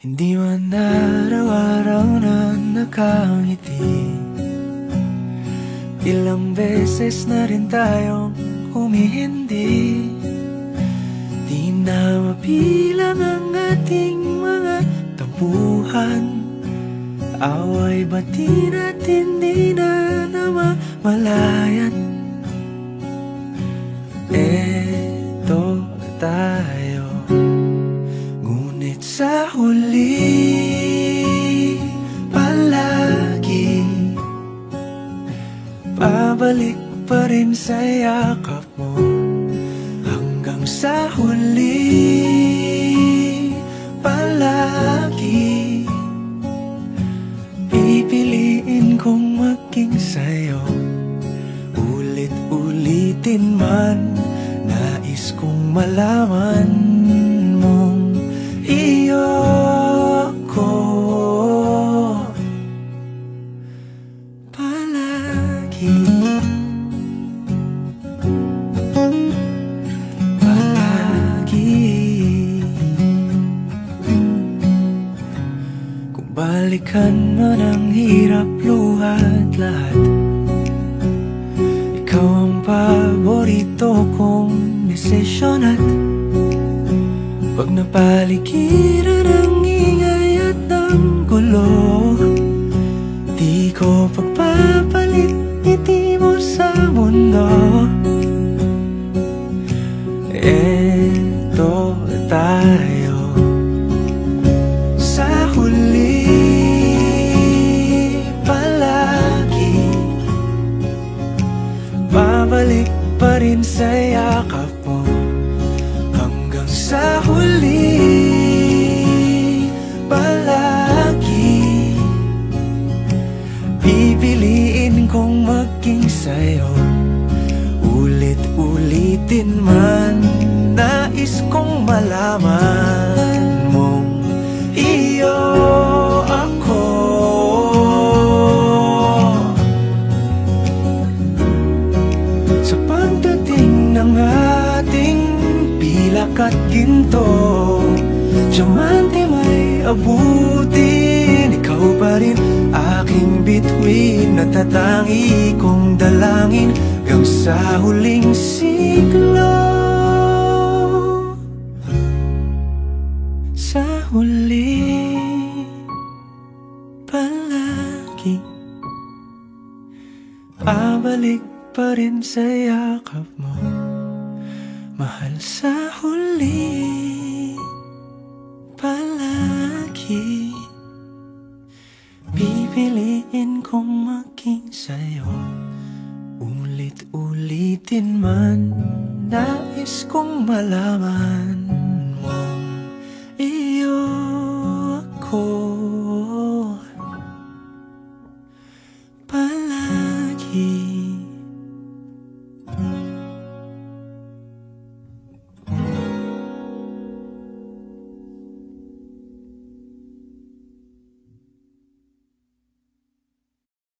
Hindi man araw-araw na nakangiti. Ilang beses na rin tayong humihindi. Di na mabilang ang ating mga tampuhan. Away bati natin di na namamalayan. Eto tayo, ngunit sa huli palagi babalik pa rin sa yakap mo. Hanggang sa huli palagi pipiliin kong maging sa'yo. Ulit-ulitin man, nais kong malaman mong iyo ko palagi. Kung balikan man ang hirap, luhat lahat, ikaw ang paborito kong desisyon. At pag napaligiran ang ingay at ng gulo, di ko pagpapalit ngiti mo sa mundo. Eto tayo, sa huli palagi babalik pa rin sa yakap mo. Hanggang sa huli palagi pipiliin kong maging sa'yo. Ulit-ulitin man, nais kong malaman mong iyo ako. Sa pagdating ng ating pilak at ginto, diamante may abutin, ikaw pa rin aking bituin, natatangi kong dalangin hanggang sa huling siglo. Sa huli palagi babalik pa rin sa yakap mo, mahal. Sa huli